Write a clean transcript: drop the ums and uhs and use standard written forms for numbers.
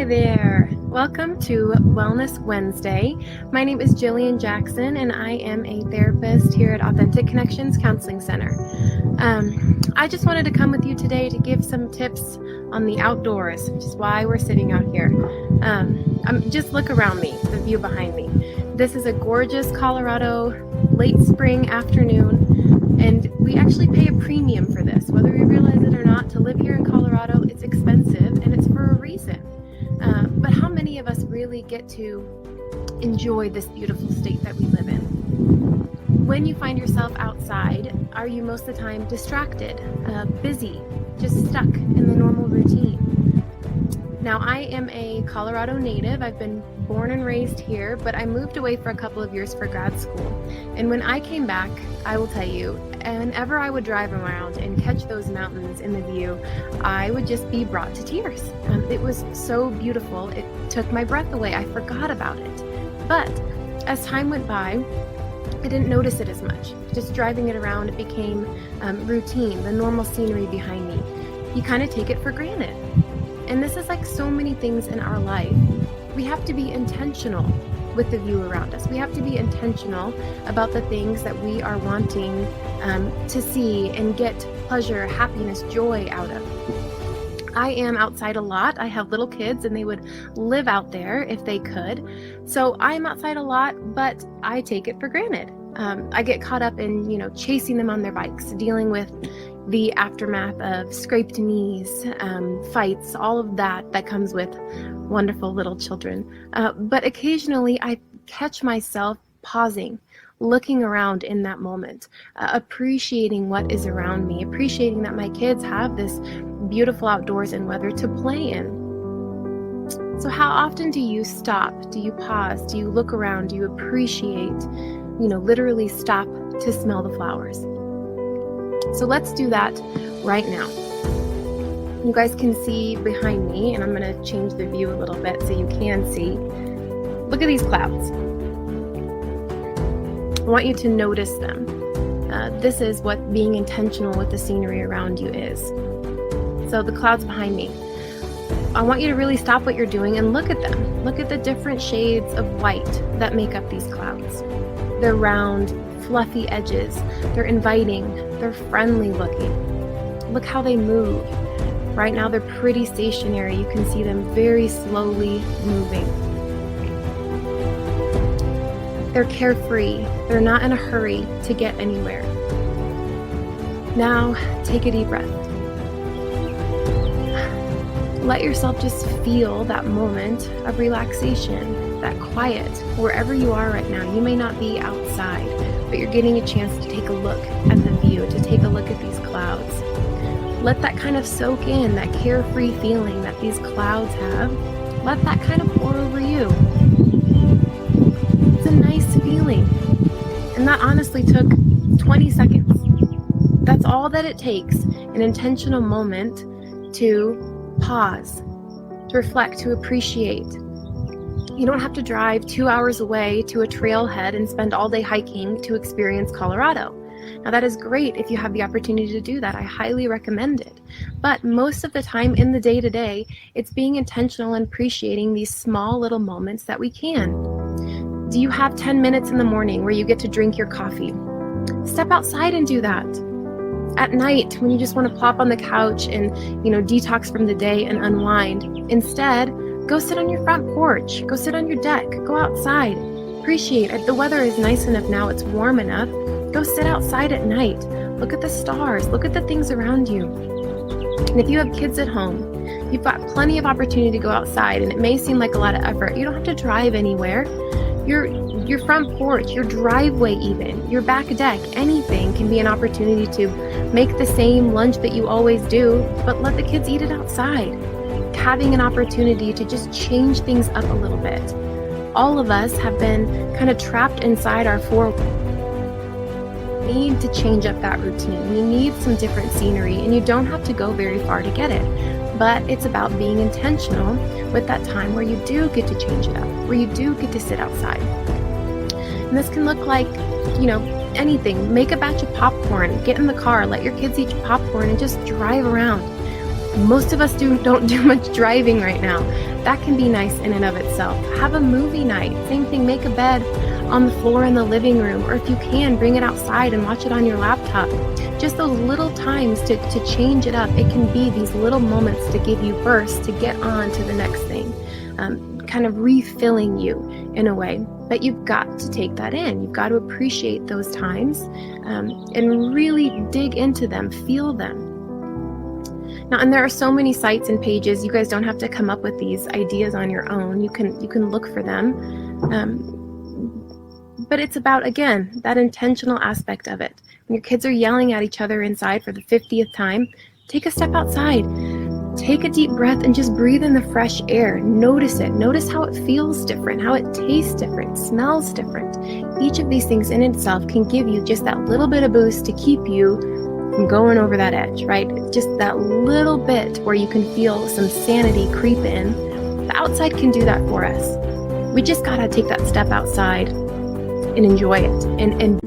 Hi there. Welcome to Wellness Wednesday. My name is Jillian Jackson, and I am a therapist here at Authentic Connections Counseling Center. I just wanted to come with you today to give some tips on the outdoors, which is why we're sitting out here. Just look around me, the view behind me. This is a gorgeous Colorado late spring afternoon, and we actually pay a premium for this. Whether we realize it or not, to live here in Colorado, it's expensive, and it's for a reason. But how many of us really get to enjoy this beautiful state that we live in? When you find yourself outside, are you most of the time distracted, busy, just stuck in the normal routine? Now, I am a Colorado native. I've been born and raised here, but I moved away for a couple of years for grad school. And when I came back, I will tell you, whenever I would drive around and catch those mountains in the view, I would just be brought to tears. It was so beautiful. It took my breath away. I forgot about it. But as time went by, I didn't notice it as much. Just driving it around, it became routine, the normal scenery behind me. You kind of take it for granted. And this is like so many things in our life. We have to be intentional with the view around us. We have to be intentional about the things that we are wanting to see and get pleasure, happiness, joy out of. I am outside a lot. I have little kids and they would live out there if they could. So I'm outside a lot, but I take it for granted. I get caught up in, chasing them on their bikes, dealing with the aftermath of scraped knees, fights, all of that comes with wonderful little children. But occasionally I catch myself pausing, looking around in that moment, appreciating what is around me, appreciating that my kids have this beautiful outdoors and weather to play in. So how often do you stop? Do you pause? Do you look around? Do you appreciate, literally stop to smell the flowers? So let's do that right now. You guys can see behind me, and I'm going to change the view a little bit so you can see. Look at these clouds. I want you to notice them. This is what being intentional with the scenery around you is. So the clouds behind me. I want you to really stop what you're doing and look at them. Look at the different shades of white that make up these clouds. They're round, fluffy edges. They're inviting. They're friendly looking. Look how they move. Right now they're pretty stationary. You can see them very slowly moving. They're carefree. They're not in a hurry to get anywhere. Now take a deep breath. Let yourself just feel that moment of relaxation, that quiet, wherever you are right now. You may not be outside, but you're getting a chance to take a look at the view, to take a look at these clouds. Let that kind of soak in, that carefree feeling that these clouds have. Let that kind of pour over you. It's a nice feeling. And that honestly took 20 seconds. That's all that it takes, an intentional moment to pause, to reflect, to appreciate. You don't have to drive 2 hours away to a trailhead and spend all day hiking to experience Colorado. Now that is great if you have the opportunity to do that. I highly recommend it. But most of the time in the day-to-day, it's being intentional and appreciating these small little moments that we can. Do you have 10 minutes in the morning where you get to drink your coffee? Step outside and do that. At night, when you just want to plop on the couch and, detox from the day and unwind, instead, go sit on your front porch, go sit on your deck, go outside. Appreciate it. The weather is nice enough now, it's warm enough. Go sit outside at night. Look at the stars, look at the things around you. And if you have kids at home, you've got plenty of opportunity to go outside, and it may seem like a lot of effort. You don't have to drive anywhere. Your front porch, your driveway even, your back deck, anything can be an opportunity to make the same lunch that you always do, but let the kids eat it outside. Having an opportunity to just change things up a little bit. All of us have been kind of trapped inside our four walls. We need to change up that routine. We need some different scenery, and you don't have to go very far to get it. But it's about being intentional with that time where you do get to change it up, where you do get to sit outside. And this can look like, anything. Make a batch of popcorn, get in the car, let your kids eat popcorn and just drive around. Most of us don't do much driving right now. That can be nice in and of itself. Have a movie night. Same thing, make a bed on the floor in the living room, or if you can, bring it outside and watch it on your laptop. Just those little times to change it up. It can be these little moments to give you bursts to get on to the next thing, kind of refilling you in a way. But you've got to take that in. You've got to appreciate those times and really dig into them, feel them. Now, and there are so many sites and pages. You guys don't have to come up with these ideas on your own. You can look for them. But it's about, again, that intentional aspect of it. When your kids are yelling at each other inside for the 50th time, take a step outside. Take a deep breath and just breathe in the fresh air. Notice it. Notice how it feels different, how it tastes different, smells different. Each of these things in itself can give you just that little bit of boost to keep you from going over that edge, right? Just that little bit where you can feel some sanity creep in. The outside can do that for us. We just gotta take that step outside and enjoy it and